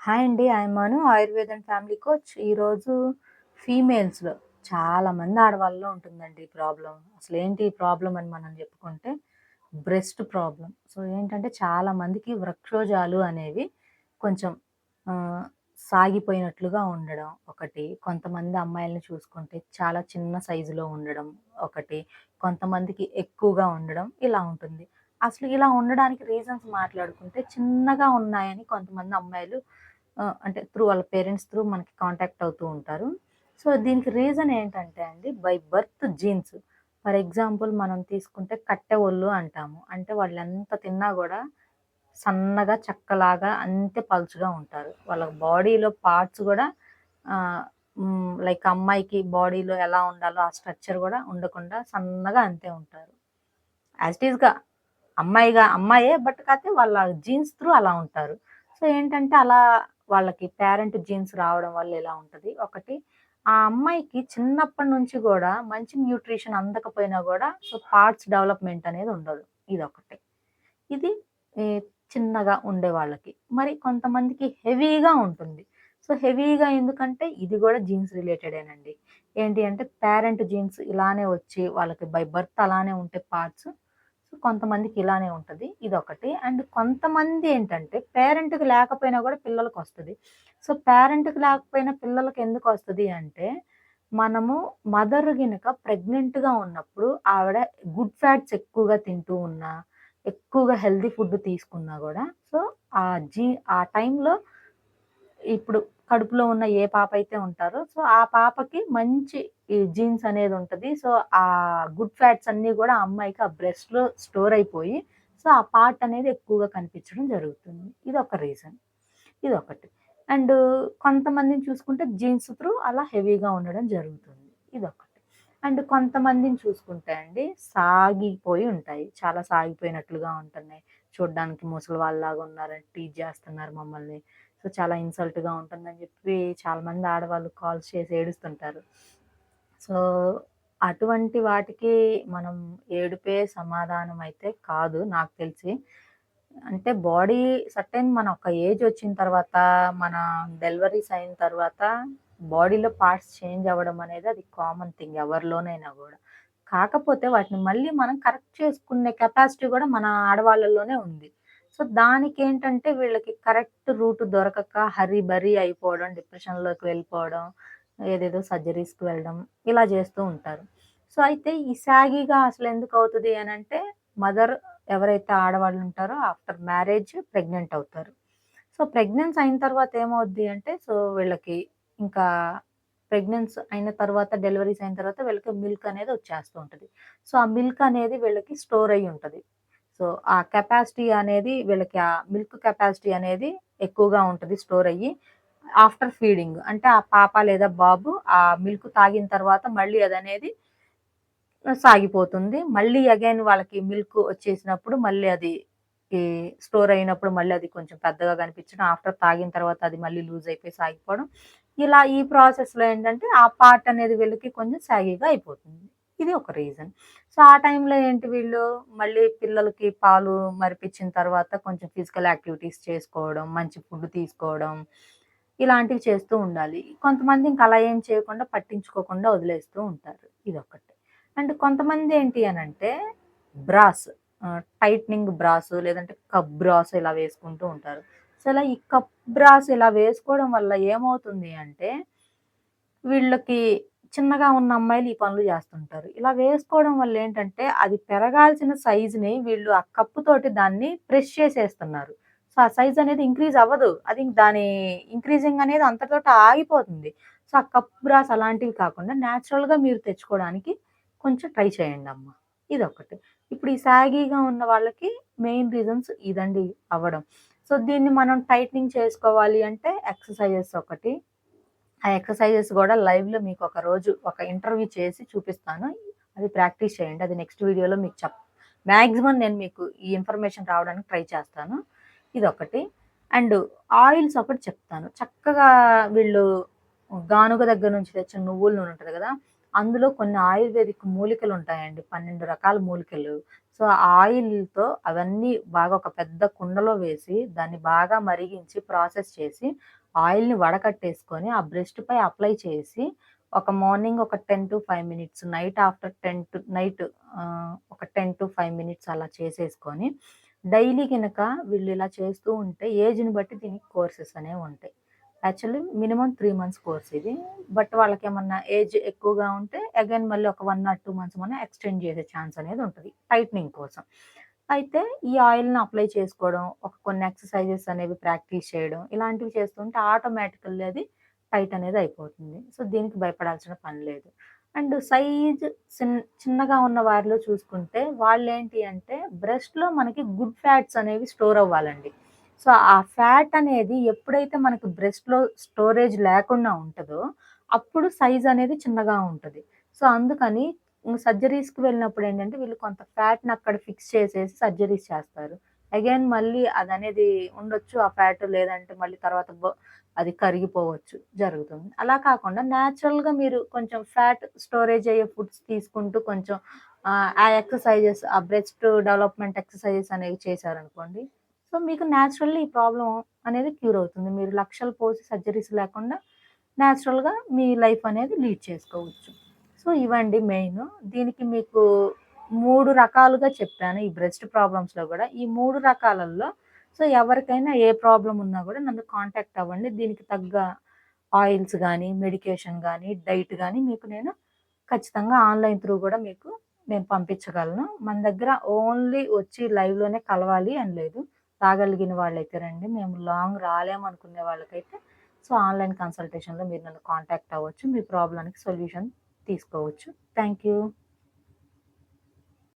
Hi అండి. I'm Manu Ayurved and family coach. ఈరోజు ఫీమేల్స్‌లో చాలామంది ఆడవాళ్ళలో ఉంటుందండి ఈ ప్రాబ్లమ్. అసలేంటి ఈ ప్రాబ్లమ్ అని మనం చెప్పుకుంటే బ్రెస్ట్ ప్రాబ్లమ్. సో, ఏంటంటే చాలా మందికి వృక్షోజాలు అనేవి కొంచెం ఆహ్, సాగిపోయినట్లుగా ఉండడం ఒకటి. కొంతమంది అమ్మాయిలని చూసుకుంటే చాలా చిన్న సైజులో ఉండడం ఒకటి. కొంతమందికి ఎక్కువగా ఉండడం ఇలా ఉంటుంది. అసలు ఇలా ఉండడానికి రీజన్స్ మాట్లాడుకుంటే చిన్నగా ఉన్నాయని కొంతమంది అమ్మాయిలు అంటే వాళ్ళ పేరెంట్స్ త్రూ మనకి కాంటాక్ట్ అవుతూ ఉంటారు. సో, దీనికి రీజన్ ఏంటంటే అండి by birth jeans. For example మనం తీసుకుంటే కట్టె ఒళ్ళు అంటాము. అంటే వాళ్ళెంత తిన్నా గూడా సన్నగా చెక్కలాగా అంతే పలుచగా ఉంటారు. వాళ్ళ బాడీలో పార్ట్స్ గూడా లైక్ అమ్మాయికి బాడీలో ఎలా ఉండాలో ఆ స్ట్రక్చర్ గూడా ఉండకుండా సన్నగా అంతే ఉంటారు. యాజ్ ఇట్ ఈస్‌గా అమ్మాయే బట్ కాతే వాళ్ళ జీన్స్ త్రూ అలా ఉంటారు. సో, ఏంటంటే అలా వాళ్ళకి పేరెంట్ జీన్స్ రావడం వల్ల ఇలా ఉంటది. ఒకటి ఆ అమ్మాయికి చిన్నప్పటి నుంచి గూడా మంచి న్యూట్రిషన్ అందకపోయినా గూడా సో, పార్ట్స్ డెవలప్‌మెంట్ అనేది ఉండదు. ఇదొకటి. ఇది ఈ చిన్నగా ఉండే వాళ్ళకి. మరి కొంతమందికి హెవీగా ఉంటుంది. సో, హెవీగా ఎందుకంటే ఇది గూడా జీన్స్ రిలేటెడేనండి. ఏంటి అంటే పేరెంట్ జీన్స్ ఇలానే వచ్చి వాళ్ళకి బై బర్త్ అలానే ఉంటే పార్ట్స్. సో, కొంతమందికి ఇలానే ఉంటది. ఇదొకటి. అండ్ కొంతమంది ఏంటంటే పేరెంట్‌కి లేకపోయినా గూడా పిల్లలకొస్తది. సో, పేరెంట్‌కి లేకపోయినా పిల్లలకి ఎందుకొస్తది అంటే మనము మదర్ గినక ప్రెగ్నెంట్‌గా ఉన్నప్పుడు ఆవిడ గుడ్ ఫ్యాట్స్ ఎక్కువగా తింటూ ఉన్నా ఎక్కువగా హెల్తీ ఫుడ్ తీసుకున్నా గూడా, సో, ఆ జీ ఆ టైంలో ఇప్పుడు కడుపులో ఉన్న ఏ పాప అయితే ఉంటారో, సో, ఆ పాపకి మంచి ఈ జీన్స్ అనేదుంటది. సో, ఆ గుడ్ ఫ్యాట్స్ అన్నీ గూడా ఆ అమ్మాయికి ఆ బ్రెస్ట్‌లో స్టోర్ అయిపోయి, సో, ఆ పార్ట్ అనేది ఎక్కువగా కనిపించడం జరుగుతుంది. ఇదొక రీజన్. ఇదొకటి. అండ్ కొంతమందిని చూసుకుంటే జీన్స్ త్రూ అలా హెవీగా ఉండడం జరుగుతుంది. ఇదొకటి. అండ్ కొంతమందిని చూసుకుంటే అండి సాగిపోయి ఉంటాయి. చాలా సాగిపోయినట్లుగా ఉంటున్నాయి. చూడ్డానికి ముసలి వాళ్ళలాగా ఉన్నారని టీజ్ చేస్తున్నారు మమ్మల్ని. సో, చాలా ఇన్సల్ట్‌గా ఉంటుందని చెప్పి చాలామంది ఆడవాళ్ళు కాల్స్ చేసి ఏడుస్తుంటారు. సో, అటువంటి వాటికి మనం ఏడుపే సమాధానం అయితే కాదు నాకు తెలిసి. అంటే బాడీ సర్టెన్ మన ఒక ఏజ్ వచ్చిన తర్వాత, మన డెలివరీస్ అయిన తర్వాత బాడీలో పార్ట్స్ చేంజ్ అవ్వడం అనేది అది కామన్ థింగ్ ఎవరిలోనైనా గూడా. కాకపోతే వాటిని మళ్ళీ మనం కరెక్ట్ చేసుకునే కెపాసిటీ గూడా మన ఆడవాళ్ళలోనే ఉంది. సో, దానికేంటంటే వీళ్ళకి కరెక్ట్ రూట్ దొరకక హరీ బరీ అయిపోవడం, డిప్రెషన్‌లోకి వెళ్ళిపోవడం, ఏదేదో సర్జరీస్‌కి వెళ్ళడం ఇలా జేస్తూ ఉంటారు. సో, అయితే ఈ సాగీగా అసలెందుకవుతది అనంటే మదర్ ఎవరైతే ఆడవాళ్ళుంటారో ఆఫ్టర్ మ్యారేజ్ ప్రెగ్నెంట్ అవుతారు. సో, ప్రెగ్నెన్సీ అయిన తర్వాత ఏమవుద్ది అంటే, సో, వీళ్ళకి ఇంకా అయిన తర్వాత డెలివరీస్ అయిన తర్వాత వీళ్ళకి మిల్క్ అనేది వచ్చేస్తూ ఉంటది. సో, ఆ మిల్క్ అనేది వీళ్ళకి స్టోర్ అయ్యి ఉంటది. సో, ఆ కెపాసిటీ అనేది వీళ్ళకి ఆ మిల్క్ కెపాసిటీ అనేది ఎక్కువగా ఉంటది స్టోర్ అయ్యి. ఆఫ్టర్ ఫీడింగ్ అంటే ఆ పాప లేదా బాబు ఆ మిల్క్ తాగిన తర్వాత మళ్ళీ అదనేది సాగిపోతుంది. మళ్ళీ అగైన్ వాళ్ళకి మిల్క్ వచ్చేసినప్పుడు మళ్ళీ అది ఈ స్టోర్ అయినప్పుడు మళ్ళీ అది కొంచెం పెద్దగా కనిపించడం. ఆఫ్టర్ తాగిన తర్వాత అది మళ్ళీ లూజ్ అయిపోయి సాగిపోవడం. ఇలా ఈ ప్రాసెస్‌లో ఏంటంటే ఆ పార్ట్ అనేది వీళ్ళకి కొంచెం సాగీగా అయిపోతుంది. ఇది ఒక రీజన్. సో, ఆ టైంలో ఏంటి వీళ్ళు మళ్ళీ పిల్లలకి పాలు మరిపించిన తర్వాత కొంచెం ఫిజికల్ యాక్టివిటీస్ చేసుకోవడం, మంచి ఫుడ్ తీసుకోవడం, ఇలాంటివి చేస్తూ ఉండాలి. కొంతమంది ఇంక అలా ఏం చేయకుండా పట్టించుకోకుండా వదిలేస్తూ ఉంటారు. ఇదొకటి. అండ్ కొంతమంది ఏంటి అనంటే బ్రాస్ టైట్నింగ్ బ్రాస్ లేదంటే కప్ బ్రాస్ ఇలా వేసుకుంటూ ఉంటారు. సో, ఇలా ఈ కప్ బ్రాస్ ఇలా వేసుకోవడం వల్ల ఏమవుతుంది అంటే, వీళ్ళకి చిన్నగా ఉన్న అమ్మాయిలు ఈ పనులు జేస్తుంటారు. ఇలా వేసుకోవడం వల్ల ఏంటంటే, అది పెరగాల్సిన సైజ్‌ని వీళ్ళు ఆ కప్పుతోటి దాన్ని ప్రెస్ చేసేస్తున్నారు. సో, ఆ సైజ్ అనేది ఇంక్రీజ్ అవ్వదు. అది దాని ఇంక్రీజింగ్ అనేది అంతటితోటి ఆగిపోతుంది. సో, ఆ కప్ బ్రాస్ అలాంటివి కాకుండా నేచురల్‌గా మీరు తెచ్చుకోవడానికి కొంచెం ట్రై చేయండమ్మ. ఇదొకటి. ఇప్పుడు ఈ సాగీగా ఉన్న వాళ్ళకి మెయిన్ రీజన్స్ ఇదండి అవ్వడం. సో, దీన్ని మనం టైట్నింగ్ చేసుకోవాలి అంటే ఎక్సర్‌సైజెస్ ఒకటి. ఆ ఎక్సర్‌సైజెస్ గూడా లైవ్‌లో మీకొక రోజు ఒక ఇంటర్వ్యూ చేసి చూపిస్తాను. అది ప్రాక్టీస్ చేయండి. అది నెక్స్ట్ వీడియోలో మీకు మాక్సిమం నేను మీకు ఈ ఇన్ఫర్మేషన్ రావడానికి ట్రై చేస్తాను. ఇదొకటి. అండ్ ఆయిల్స్ ఒకటి చెప్తాను. చక్కగా వీళ్ళు గానుగ దగ్గర నుంచి తెచ్చిన నువ్వుల నూనె ఉంటది గదా! అందులో కొన్ని ఆయుర్వేదిక్ మూలికలుంటాయండి. 12 రకాల మూలికలు. సో, ఆ ఆయిల్‌తో అవన్నీ బాగా ఒక పెద్ద కుండలో వేసి, దాన్ని బాగా మరిగించి, ప్రాసెస్ చేసి, ఆయిల్‌ని వడకట్టేసుకొని, ఆ బ్రెస్ట్‌పై అప్లై చేసి, ఒక మార్నింగ్ ఒక 10-5 minutes, night after 10 to night ఒక 10-5 మినిట్స్ అలా చేసేసుకొని, డైలీ గనక వీళ్ళిలా చేస్తూ ఉంటే, ఏజ్‌ని బట్టి దీనికి కోర్సెస్ అనేవుంటాయి. యాక్చువల్లీ మినిమమ్ 3 మంత్స్ కోర్స్ ఇది. బట్ వాళ్ళకేమన్నా ఏజ్ ఎక్కువగా ఉంటే అగైన్ మళ్ళీ ఒక 1 ఆర్ 2 మంత్స్ మనం ఎక్స్‌టెండ్ చేసే ఛాన్స్ అనేది ఉంటది. టైట్నింగ్ కోసం. అయితే ఈ ఆయిల్‌ని అప్లై చేసుకోవడం, ఒక కొన్ని ఎక్సర్‌సైజెస్ అనేవి ప్రాక్టీస్ చేయడం, ఇలాంటివి చేస్తుంటే ఆటోమేటికల్లీ అది టైట్ అనేది అయిపోతుంది. సో, దీనికి భయపడాల్సిన పని లేదు. అండ్ సైజ్ చిన్నగా ఉన్న వారిలో చూసుకుంటే వాళ్ళేంటి అంటే బ్రెస్ట్‌లో మనకి గుడ్ ఫ్యాట్స్ అనేవి స్టోర్ అవ్వాలండి. సో, ఆ ఫ్యాట్ అనేది ఎప్పుడైతే మనకు బ్రెస్ట్‌లో స్టోరేజ్ లేకుండా ఉంటదో, అప్పుడు సైజ్ అనేది చిన్నగా ఉంటది. సో, అందుకని సర్జరీస్‌కి వెళ్ళినప్పుడేంటంటే, వీళ్ళు కొంత ఫ్యాట్‌ని అక్కడ ఫిక్స్ చేసేసి సర్జరీస్ చేస్తారు. అగైన్ మళ్ళీ అదనేది ఉండొచ్చు ఆ ఫ్యాట్ లేదంటే మళ్ళీ తర్వాత అది కరిగిపోవచ్చు జరుగుతుంది. అలా కాకుండా నేచురల్‌గా మీరు కొంచెం ఫ్యాట్ స్టోరేజ్ అయ్యే ఫుడ్స్ తీసుకుంటూ కొంచెం ఆ ఎక్సర్‌సైజెస్ ఆ బ్రెస్ట్ డెవలప్‌మెంట్ ఎక్సర్‌సైజెస్ అనేవి చేశారనుకోండి సో, మీకు నేచురల్లీ ఈ ప్రాబ్లమ్ అనేది క్యూర్ అవుతుంది. మీరు లక్షలు పోసి సర్జరీస్ లేకుండా నేచురల్‌గా మీ లైఫ్ అనేది లీడ్ చేసుకోవచ్చు. సో, ఇవండి మెయిను. దీనికి మీకు 3 రకాలుగా చెప్పాను. ఈ బ్రెస్ట్ ప్రాబ్లమ్స్‌లో గూడా. ఈ 3 రకాలల్లో సో, ఎవరికైనా ఏ ప్రాబ్లమ్ ఉన్నా గూడా నన్ను కాంటాక్ట్ అవ్వండి. దీనికి తగ్గ ఆయిల్స్ గానీ, మెడికేషన్ గానీ, డైట్ గానీ మీకు నేను ఖచ్చితంగా ఆన్‌లైన్ త్రూ గూడా మీకు నేను పంపించగలను. మన దగ్గర ఓన్లీ వచ్చి లైవ్‌లోనే కలవాలి అని లేదు. రాగలిగిన వాళ్ళైతే రండి. మేము లాంగ్ రాలేమనుకునే వాళ్ళకైతే సో, ఆన్‌లైన్ కన్సల్టేషన్‌లో మీరు నన్ను కాంటాక్ట్ అవ్వచ్చు. మీ ప్రాబ్లమ్‌కి సొల్యూషన్ తీసుకోవచ్చు. Thank you.